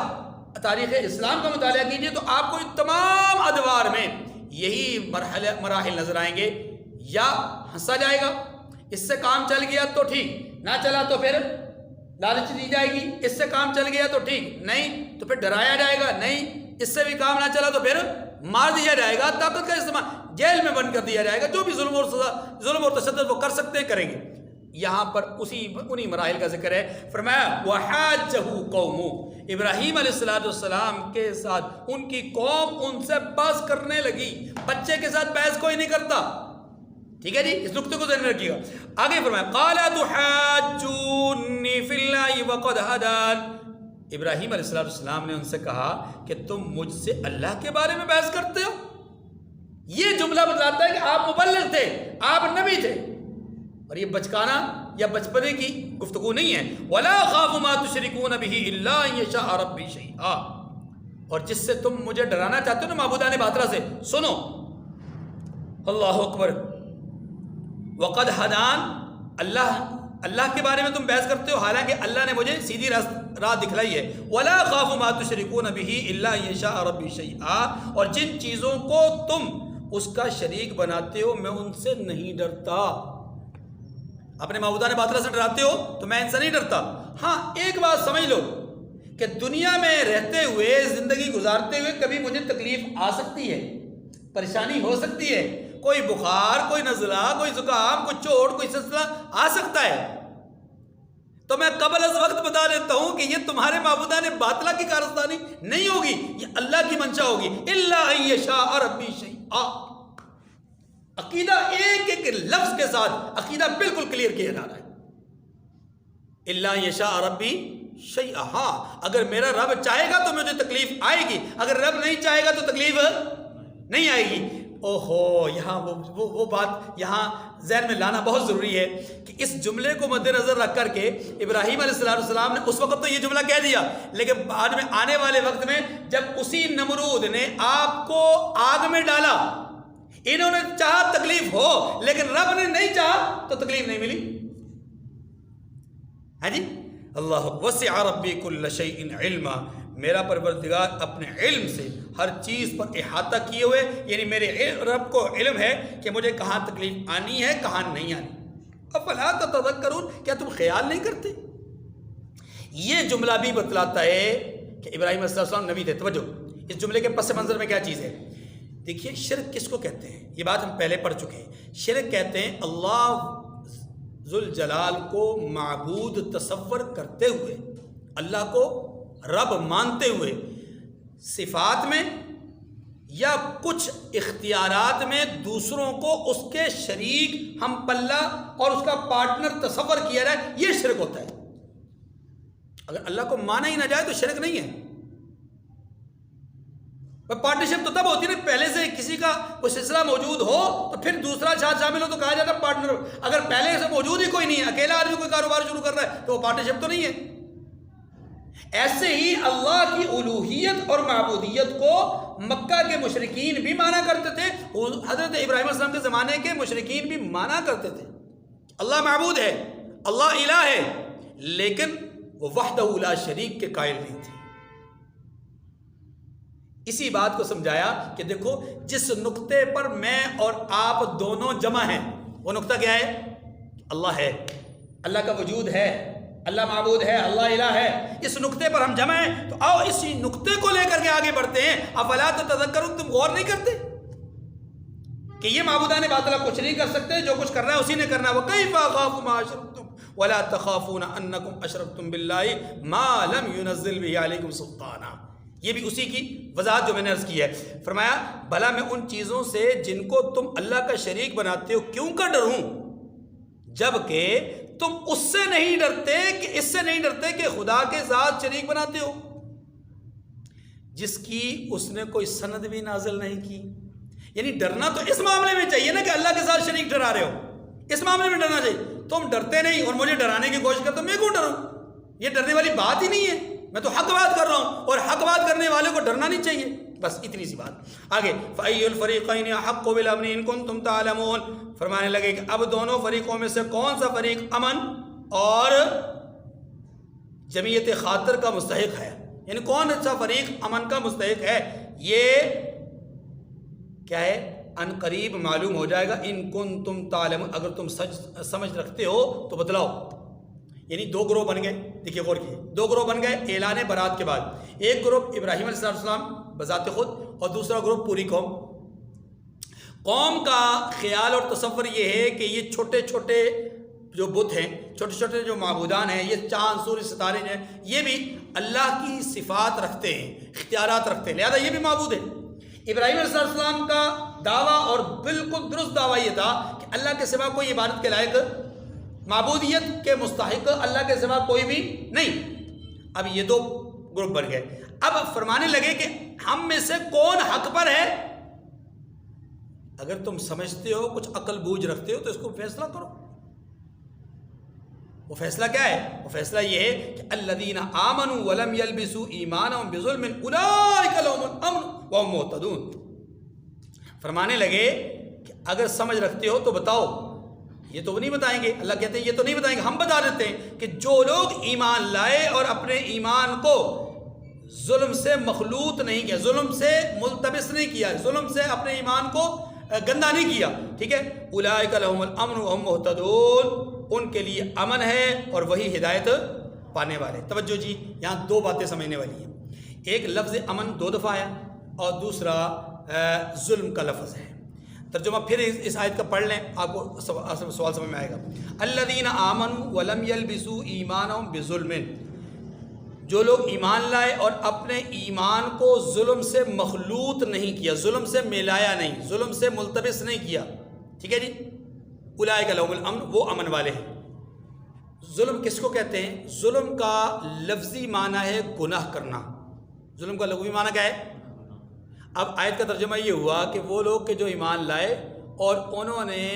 تاریخ اسلام کا مطالعہ کیجئے تو آپ کو تمام ادوار میں یہی مراحل نظر آئیں گے۔ یا ہنسا جائے گا، اس سے کام چل گیا تو ٹھیک، نہ چلا تو پھر لالچ دی جائے گی، اس سے کام چل گیا تو ٹھیک، نہیں تو پھر ڈرایا جائے گا، نہیں اس سے بھی کام نہ چلا تو پھر مار دیا جائے گا، طاقت کا استعمال، جیل میں بند کر دیا جائے گا، جو بھی ظلم اور تشدد وہ کر سکتے ہیں کریں گے۔ یہاں پر انہی مراحل کا ذکر ہے، فرمایا وَحَاجَّهُ قَوْمُهُ، ابراہیم علیہ السلام کے ساتھ ان کی قوم ان سے بحث کرنے لگی، بچے کے ساتھ بحث کوئی نہیں کرتا، ٹھیک ہے جی، اس نقطے کو ذہن میں رکھیے گا۔ آگے فرمایا قَالَ تُحَاجُّونِّي فِي اللَّهِ وَقَدْ هَدَانِ، ابراہیم علیہ السلام نے ان سے کہا کہ تم مجھ سے اللہ کے بارے میں بحث کرتے ہو۔ یہ جملہ بتلاتا ہے کہ آپ مبلغ تھے، آپ نبی تھے، اور یہ بچکانا یا بچپنے کی گفتگو نہیں ہے. وَلَا خَافُ مَا تُشْرِكُونَ بِهِ إِلَّا أَن يَشَاءَ رَبِّي شَيْئًا. اور جس سے تم مجھے ڈرانا چاہتے ہو نا معبودان باطلہ سے، سنو. اللہ اکبر. وقد ہدان، اللہ کے بارے میں تم بحث کرتے ہو حالانکہ اللہ نے مجھے سیدھی راہ دکھلائی ہے. وَلَا خَافُ مَا تُشْرِكُونَ بِهِ إِلَّا أَن يَشَاءَ رَبِّي شَيْئًا. اور جن چیزوں کو تم اس کا شریک بناتے ہو میں ان سے نہیں ڈرتا. اپنے معبودان باطلہ سے ڈراتے ہو تو میں ان سے نہیں ڈرتا. ہاں ایک بات سمجھ لو کہ دنیا میں رہتے ہوئے، زندگی گزارتے ہوئے کبھی مجھے تکلیف آ سکتی ہے، پریشانی ہو سکتی ہے، کوئی بخار، کوئی نزلہ، کوئی زکام، کوئی چوٹ، کوئی سلسلہ آ سکتا ہے. تو میں قبل از وقت بتا دیتا ہوں کہ یہ تمہارے معبودان باطلہ کی کارستانی نہیں ہوگی، یہ اللہ کی منشا ہوگی. الا ان یشاء ربی شیئا. عقیدہ ایک ایک لفظ کے ساتھ عقیدہ بالکل کلیئر کیا جا رہا ہے. الا ان یشاء ربی شیئا. ہاں اگر میرا رب چاہے گا تو مجھے تکلیف آئے گی، اگر رب نہیں چاہے گا تو تکلیف نہیں آئے گی. اوہو، یہاں وہ بات یہاں ذہن میں لانا بہت ضروری ہے کہ اس جملے کو مد نظر رکھ کر کے ابراہیم علیہ السلام نے اس وقت تو یہ جملہ کہہ دیا، لیکن بعد میں آنے والے وقت میں جب اسی نمرود نے آپ کو آگ میں ڈالا، انہوں نے چاہا تکلیف ہو لیکن رب نے نہیں چاہا تو تکلیف نہیں ملی. ہاں جی. اللہ وسع ربی کل شیء علما. میرا پروردگار اپنے علم سے ہر چیز پر احاطہ کیے ہوئے، یعنی میرے رب کو علم ہے کہ مجھے کہاں تکلیف آنی ہے کہاں نہیں آنی. افلا تتذکرون، کیا تم خیال نہیں کرتے؟ یہ جملہ بھی بتلاتا ہے کہ ابراہیم علیہ السلام نبی تھے. توجہ، اس جملے کے پس منظر میں کیا چیز ہے؟ دیکھیے شرک کس کو کہتے ہیں، یہ بات ہم پہلے پڑھ چکے ہیں. شرک کہتے ہیں اللہ ذوالجلال کو معبود تصور کرتے ہوئے، اللہ کو رب مانتے ہوئے صفات میں یا کچھ اختیارات میں دوسروں کو اس کے شریک، ہم پلہ اور اس کا پارٹنر تصور کیا جائے، یہ شرک ہوتا ہے. اگر اللہ کو مانا ہی نہ جائے تو شرک نہیں ہے. پارٹنرشپ تو تب ہوتی ہے نا پہلے سے کسی کا کوئی سلسلہ موجود ہو تو پھر دوسرا ساتھ شامل ہو تو کہا جاتا ہے پارٹنر. اگر پہلے سے موجود ہی کوئی نہیں ہے، اکیلا آدمی کوئی کاروبار شروع کر رہا ہے تو وہ پارٹنرشپ تو نہیں ہے. ایسے ہی اللہ کی الوہیت اور معبودیت کو مکہ کے مشرکین بھی مانا کرتے تھے، حضرت ابراہیم علیہ السلام کے زمانے کے مشرکین بھی مانا کرتے تھے. اللہ معبود ہے، اللہ الہ ہے، لیکن وہ وحدہ لا شریک کے قائل نہیں تھے. اسی بات کو سمجھایا کہ دیکھو جس نقطے پر میں اور آپ دونوں جمع ہیں وہ نقطہ کیا ہے؟ اللہ ہے، اللہ کا وجود ہے، اللہ معبود ہے، اللہ الہ ہے. اس نقطے پر ہم جمع ہیں تو آؤ اسی نقطے کو لے کر کے آگے بڑھتے ہیں. افلا تتذکرون، تم غور نہیں کرتے کہ یہ معبودان باطلہ کچھ نہیں کر سکتے، جو کچھ کر رہا ہے اسی نے کرنا ہے. وَكَيْفَ أَخَافُ مَا أَشْرَكْتُمْ وَلَا تَخَافُونَ أَنَّكُمْ أَشْرَكْتُمْ بِاللَّهِ مَا لَمْ يُنَزِّلْ بِهِ عَلَيْكُمْ سُلْطَانًا. یہ بھی اسی کی وضاحت جو میں نے عرض کی ہے. فرمایا بھلا میں ان چیزوں سے جن کو تم اللہ کا شریک بناتے ہو کیوں کر ڈروں، جبکہ تم اس سے نہیں ڈرتے کہ اس سے نہیں ڈرتے کہ خدا کے ساتھ شریک بناتے ہو جس کی اس نے کوئی سند بھی نازل نہیں کی. یعنی ڈرنا تو اس معاملے میں چاہیے نا کہ اللہ کے ساتھ شریک ٹھہرا رہے ہو، اس معاملے میں ڈرنا چاہیے. تم ڈرتے نہیں اور مجھے ڈرانے کی کوشش کرتے، میں کیوں ڈروں؟ یہ ڈرنے والی بات ہی نہیں ہے. میں تو حق بات کر رہا ہوں اور حق بات کرنے والے کو ڈرنا نہیں چاہیے. بس اتنی سی بات. آگے فَأَيُّ الْفَرِيقَيْنِ أَحَقُّ بِالْأَمْنِ إِن كُنتُمْ تَعْلَمُونَ. فرمانے لگے کہ اب دونوں فریقوں میں سے کون سا فریق امن اور جمعیت خاطر کا مستحق ہے، یعنی کون سا فریق امن کا مستحق ہے، یہ کیا ہے ان قریب معلوم ہو جائے گا. ان کنتم تعلمون، اگر تم سمجھ رکھتے ہو تو بتلاؤ. یعنی دو گروہ بن گئے. دیکھیے غور کیجیے، دو گروہ بن گئے اعلان برات کے بعد. ایک گروہ ابراہیم علیہ السلام بذات خود اور دوسرا گروہ پوری قوم. قوم کا خیال اور تصور یہ ہے کہ یہ چھوٹے چھوٹے جو بت ہیں، چھوٹے چھوٹے جو معبودان ہیں، یہ چاند سورج ستارے ہیں، یہ بھی اللہ کی صفات رکھتے ہیں، اختیارات رکھتے ہیں، لہذا یہ بھی معبود ہے. ابراہیم علیہ السلام کا دعویٰ اور بالکل درست دعویٰ یہ تھا کہ اللہ کے سوا کوئی عبادت کے لائق، معبودیت کے مستحق اللہ کے سوا کوئی بھی نہیں. اب یہ دو گروپ بن گئے. اب فرمانے لگے کہ ہم میں سے کون حق پر ہے. اگر تم سمجھتے ہو، کچھ عقل بوجھ رکھتے ہو تو اس کو فیصلہ کرو. وہ فیصلہ کیا ہے؟ وہ فیصلہ یہ ہے کہ الذین آمنوا ولم یلبسوا ایمانہم بظلم اولئک لہم الامن وہم مہتدون۔ فرمانے لگے کہ اگر سمجھ رکھتے ہو تو بتاؤ، یہ تو نہیں بتائیں گے، اللہ کہتے ہیں یہ تو نہیں بتائیں گے، ہم بتا دیتے ہیں کہ جو لوگ ایمان لائے اور اپنے ایمان کو ظلم سے مخلوط نہیں کیا، ظلم سے ملتبس نہیں کیا، ظلم سے اپنے ایمان کو گندا نہیں کیا، ٹھیک ہے، اولئک لہم الامن وہم مہتدون، ان کے لیے امن ہے اور وہی ہدایت پانے والے۔ توجہ جی، یہاں دو باتیں سمجھنے والی ہیں، ایک لفظ امن 2 دفعہ آیا اور دوسرا ظلم کا لفظ ہے۔ ترجمہ پھر اس آیت کا پڑھ لیں، آپ کو سوال سمجھ میں آئے گا۔ الذین آمنوا ولم یلبسوا ایمانہم بظلم، جو لوگ ایمان لائے اور اپنے ایمان کو ظلم سے مخلوط نہیں کیا، ظلم سے ملایا نہیں، ظلم سے ملتبس نہیں کیا، ٹھیک ہے جی، اولئک لہم الامن، وہ امن والے ہیں۔ ظلم کس کو کہتے ہیں؟ ظلم کا لفظی معنی ہے گناہ کرنا۔ ظلم کا لغوی معنی کیا ہے؟ اب آیت کا ترجمہ یہ ہوا کہ وہ لوگ کہ جو ایمان لائے اور انہوں نے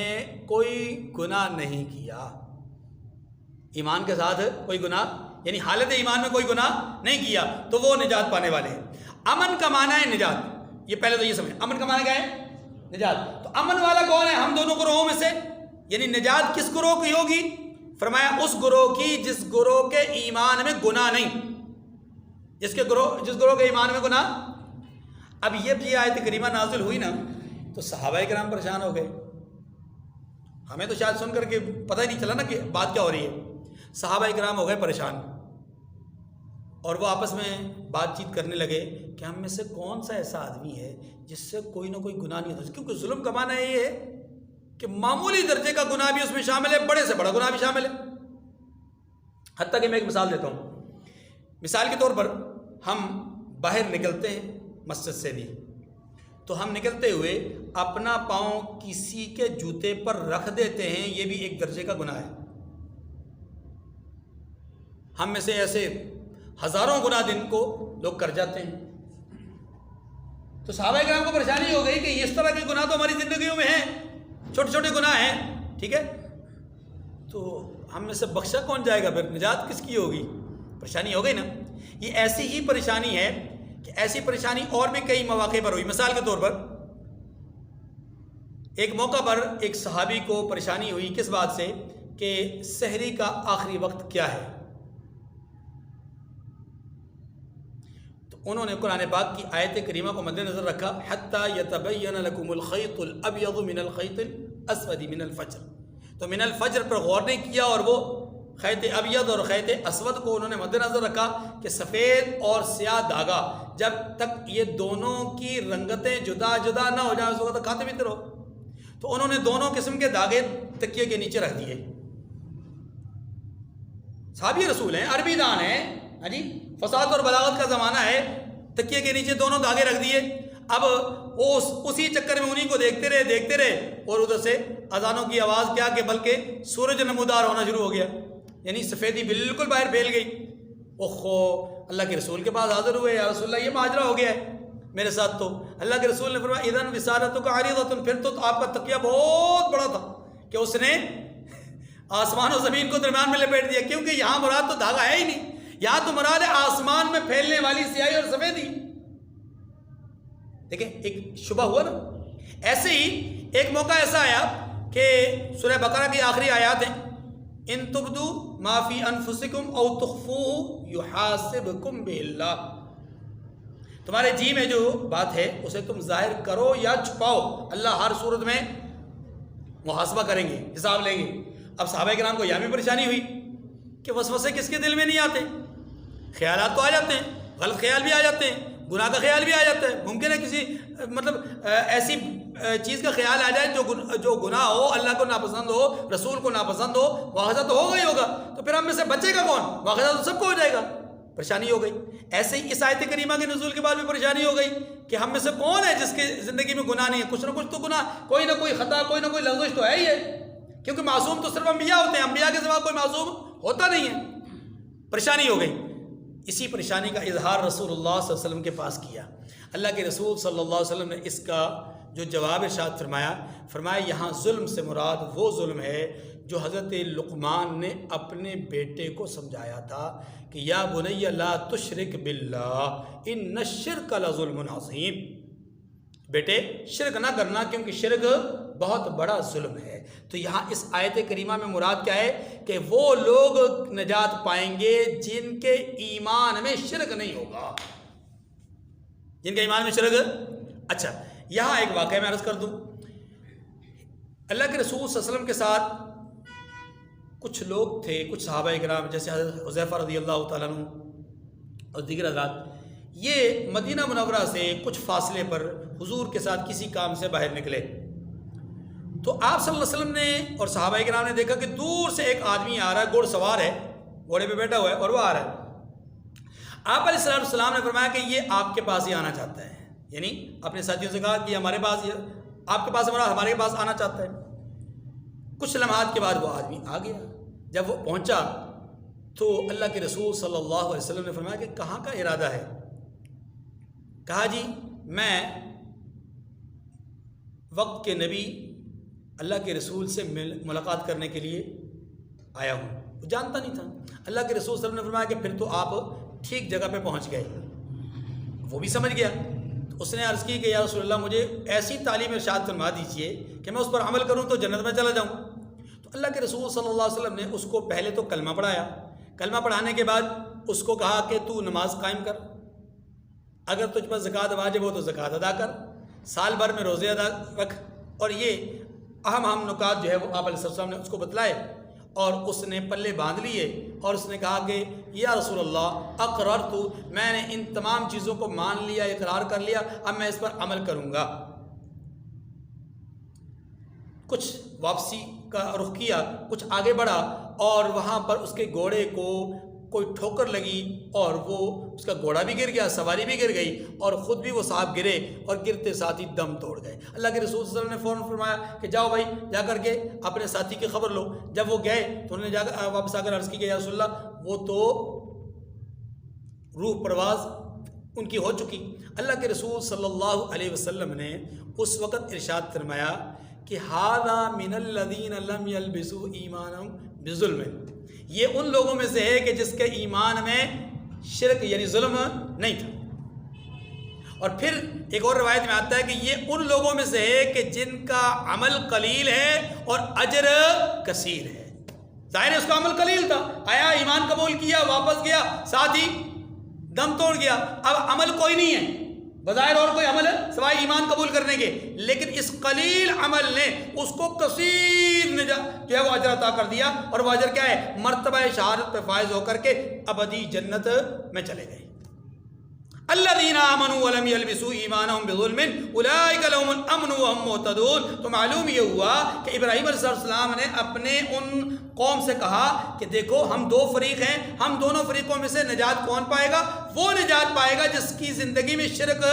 کوئی گناہ نہیں کیا، ایمان کے ساتھ کوئی گناہ، یعنی حالت ایمان میں کوئی گناہ نہیں کیا، تو وہ نجات پانے والے ہیں۔ امن کا معنی ہے نجات، یہ پہلے تو یہ سمجھ، امن کا معنی کیا ہے؟ نجات۔ تو امن والا کون ہے؟ ہم دونوں گروہوں میں سے، یعنی نجات کس گروہ کی ہوگی؟ فرمایا اس گروہ کی جس گروہ کے ایمان میں گناہ نہیں، جس گروہ کے ایمان میں گناہ۔ اب یہ آیت کریمہ نازل ہوئی نا تو صحابہ کرام پریشان ہو گئے، ہمیں تو شاید سن کر کے پتہ ہی نہیں چلا نا کہ بات کیا ہو رہی ہے۔ صحابہ کرام ہو گئے پریشان اور وہ آپس میں بات چیت کرنے لگے کہ ہم میں سے کون سا ایسا آدمی ہے جس سے کوئی نہ کوئی گناہ نہیں ہوتا، کیونکہ ظلم کا معنی یہ ہے کہ معمولی درجے کا گناہ بھی اس میں شامل ہے، بڑے سے بڑا گناہ بھی شامل ہے۔ حتیٰ کہ میں ایک مثال دیتا ہوں، مثال کے طور پر ہم باہر نکلتے ہیں مسجد سے بھی، تو ہم نکلتے ہوئے اپنا پاؤں کسی کے جوتے پر رکھ دیتے ہیں، یہ بھی ایک درجے کا گناہ ہے۔ ہم میں سے ایسے ہزاروں گناہ دن کو لوگ کر جاتے ہیں۔ تو صحابہ کرام کو پریشانی ہو گئی کہ اس طرح کے گناہ تو ہماری زندگیوں میں ہیں، چھوٹے چھوٹے گناہ ہیں، ٹھیک ہے، تو ہم میں سے بخشا کون جائے گا، پھر نجات کس کی ہوگی؟ پریشانی ہو گئی نا۔ یہ ایسی ہی پریشانی ہے کہ ایسی پریشانی اور بھی کئی مواقع پر ہوئی۔ مثال کے طور پر ایک موقع پر ایک صحابی کو پریشانی ہوئی، کس بات سے؟ کہ سحری کا آخری وقت کیا ہے۔ تو انہوں نے قرآن پاک کی آیت کریمہ کو مد نظر رکھا، حتی یتبین لکم الخیط الابیض من الخیط الاسود من الفجر، تو من الفجر پر غور نہیں کیا اور وہ خیط ابیض اور خیط اسود کو انہوں نے مد نظر رکھا کہ سفید اور سیاہ دھاگا جب تک یہ دونوں کی رنگتیں جدا جدا نہ ہو جائیں اس وقت تک کھاتے پیتے رہو۔ تو انہوں نے دونوں قسم کے دھاگے تکیے کے نیچے رکھ دیے۔ صحابی رسول ہیں، عربی دان ہیں، ہاں جی، فصاحت اور بلاغت کا زمانہ ہے، تکیے کے نیچے دونوں دھاگے رکھ دیے۔ اب وہ اسی چکر میں انہیں کو دیکھتے رہے اور ادھر سے اذانوں کی آواز کیا کہ بلکہ سورج نمودار ہونا شروع ہو گیا، یعنی سفیدی بالکل باہر پھیل گئی۔ اوہو، اللہ کے رسول کے پاس حاضر ہوئے، یا رسول اللہ یہ ماجرا ہو گیا ہے میرے ساتھ۔ تو اللہ کے رسول نے فرمایا اذن وسادتک عریضۃ، پھر تو آپ کا تکیہ بہت بڑا تھا کہ اس نے آسمان و زمین کو درمیان میں لپیٹ دیا، کیونکہ یہاں مراد تو دھاگا ہے ہی نہیں، یہاں تو مراد ہے آسمان میں پھیلنے والی سیاہی اور سفیدی۔ دیکھیں ایک شبہ ہوا نا۔ ایسے ہی ایک موقع ایسا آیا کہ سورہ بقرہ کی آخری آیات ہیں، ان تبدو ما فی انفسکم او تخفوہ یحاسبکم بہ اللہ، تمہارے جی میں جو بات ہے اسے تم ظاہر کرو یا چھپاؤ، اللہ ہر صورت میں محاسبہ کریں گے، حساب لیں گے۔ اب صحابہ کرام کو یہاں بھی پریشانی ہوئی کہ وسوسے کس کے دل میں نہیں آتے، خیالات تو آ جاتے ہیں، غلط خیال بھی آ جاتے ہیں، گناہ کا خیال بھی آ جاتا ہے، ممکن ہے کسی ایسی چیز کا خیال آ جائے جو گناہ ہو، اللہ کو ناپسند ہو، رسول کو ناپسند ہو، واخذہ تو ہوگا ہی ہوگا، تو پھر ہم میں سے بچے گا کون؟ واخذہ تو سب کو ہو جائے گا۔ پریشانی ہو گئی۔ ایسے ہی اس آیت کریمہ کے نزول کے بعد بھی پریشانی ہو گئی کہ ہم میں سے کون ہے جس کے زندگی میں گناہ نہیں ہے، کچھ نہ کچھ تو گناہ، کوئی نہ کوئی خطا، کوئی نہ کوئی لغزش تو ہے ہی ہے، کیونکہ معصوم تو صرف انبیاء ہوتے ہیں، انبیاء کے سوا کوئی معصوم ہوتا نہیں ہے۔ پریشانی ہو گئی۔ اسی پریشانی کا اظہار رسول اللہ صلی اللہ علیہ وسلم کے پاس کیا۔ اللہ کے رسول صلی اللہ علیہ وسلم نے اس کا جو جواب ارشاد فرمایا یہاں ظلم سے مراد وہ ظلم ہے جو حضرت لقمان نے اپنے بیٹے کو سمجھایا تھا کہ یا بنی لا تشرک باللہ ان الشرک لظلم عظیم، بیٹے شرک نہ کرنا کیونکہ شرک بہت بڑا ظلم ہے۔ تو یہاں اس آیت کریمہ میں مراد کیا ہے کہ وہ لوگ نجات پائیں گے جن کے ایمان میں شرک نہیں ہوگا، جن کے ایمان میں شرک۔ اچھا، یہاں ایک واقعہ میں عرض کر دوں، اللہ کے رسول صلی اللہ علیہ وسلم کے ساتھ کچھ لوگ تھے، کچھ صحابہ کرام جیسے حضرت حذیفہ رضی اللہ تعالیٰ عنہ اور دیگر حضرات، یہ مدینہ منورہ سے کچھ فاصلے پر حضور کے ساتھ کسی کام سے باہر نکلے، تو آپ صلی اللہ علیہ وسلم نے اور صحابہ کرام نے دیکھا کہ دور سے ایک آدمی آ رہا ہے، گھوڑ سوار ہے، گھوڑے پہ بیٹھا ہوا ہے اور وہ آ رہا ہے۔ آپ علیہ السلام نے فرمایا کہ یہ آپ کے پاس ہی آنا چاہتا ہے، یعنی اپنے ساتھیوں سے کہا کہ ہمارے پاس، آپ کے پاس ہمارے پاس آنا چاہتا ہے۔ کچھ لمحات کے بعد وہ آدمی آ گیا۔ جب وہ پہنچا تو اللہ کے رسول صلی اللہ علیہ وسلم نے فرمایا کہ کہاں کا ارادہ ہے؟ کہا جی میں وقت کے نبی اللہ کے رسول سے ملاقات کرنے کے لیے آیا ہوں۔ وہ جانتا نہیں تھا۔ اللہ کے رسول صلی اللہ علیہ وسلم نے فرمایا کہ پھر تو آپ ٹھیک جگہ پہ پہنچ گئے۔ وہ بھی سمجھ گیا، تو اس نے عرض کی کہ یا رسول اللہ مجھے ایسی تعلیم ارشاد فرما دیجئے کہ میں اس پر عمل کروں تو جنت میں چلا جاؤں۔ تو اللہ کے رسول صلی اللہ علیہ وسلم نے اس کو پہلے تو کلمہ پڑھایا، کلمہ پڑھانے کے بعد اس کو کہا کہ تو نماز قائم کر، اگر تجھ پر زکوٰۃ واجب ہو تو زکوٰۃ ادا کر، سال بھر میں روزے ادا رکھ، اور یہ اہم نکات جو ہے وہ آپ علیہ السلام نے اس کو بتلائے، اور اس نے پلے باندھ لیے اور اس نے کہا کہ یا رسول اللہ اقررت، میں نے ان تمام چیزوں کو مان لیا، اقرار کر لیا، اب میں اس پر عمل کروں گا۔ کچھ واپسی کا رخ کیا، کچھ آگے بڑھا، اور وہاں پر اس کے گھوڑے کو کوئی ٹھوکر لگی اور وہ اس کا گھوڑا بھی گر گیا، سواری بھی گر گئی، اور خود بھی وہ صاحب گرے، اور گرتے ساتھ ہی دم توڑ گئے۔ اللہ کے رسول صلی اللہ علیہ وسلم نے فوراً فرمایا کہ جاؤ بھائی، جا کر کے اپنے ساتھی کی خبر لو۔ جب وہ گئے تو انہوں نے جا کر واپس آ کر عرض کی کہ یا رسول اللہ وہ تو روح پرواز ان کی ہو چکی۔ اللہ کے رسول صلی اللہ علیہ وسلم نے اس وقت ارشاد فرمایا کہ ھذا من الذین لم یلبسوا ایمانہم بظلم، یہ ان لوگوں میں سے ہے کہ جس کے ایمان میں شرک یعنی ظلم نہیں تھا۔ اور پھر ایک اور روایت میں آتا ہے کہ یہ ان لوگوں میں سے ہے کہ جن کا عمل قلیل ہے اور اجر کثیر ہے۔ ظاہر ہے اس کا عمل قلیل تھا، آیا ایمان قبول کیا، واپس گیا، ساتھ ہی دم توڑ گیا، اب عمل کوئی نہیں ہے بظاہر، اور کوئی عمل سوائے ایمان قبول کرنے کے، لیکن اس قلیل عمل نے اس کو کثیر جو ہے وہ اجر عطا کر دیا، اور وہ اجر کیا ہے؟ مرتبہ شہادت پہ فائز ہو کر کے ابدی جنت میں چلے گئے۔ الذین آمنوا ولم یلبسوا ایمانہم بظلم اولئک لہم الامن وہم مہتدون۔ تو معلوم یہ ہوا کہ ابراہیم علیہ السلام نے اپنے ان قوم سے کہا کہ دیکھو ہم دو فریق ہیں، ہم دونوں فریقوں میں سے نجات کون پائے گا؟ وہ نجات پائے گا جس کی زندگی میں شرک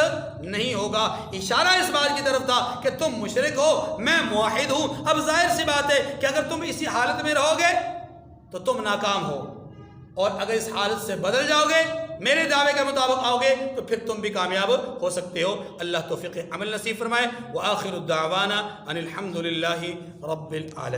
نہیں ہوگا۔ اشارہ اس بات کی طرف تھا کہ تم مشرک ہو، میں موحد ہوں۔ اب ظاہر سی بات ہے کہ اگر تم اسی حالت میں رہو گے تو تم ناکام ہو، اور اگر اس حالت سے بدل جاؤ گے، میرے دعوے کے مطابق آؤ گے، تو پھر تم بھی کامیاب ہو سکتے ہو۔ اللہ توفیق عمل نصیب فرمائے۔ وآخر الدعوانا ان الحمد للہ رب العالمین۔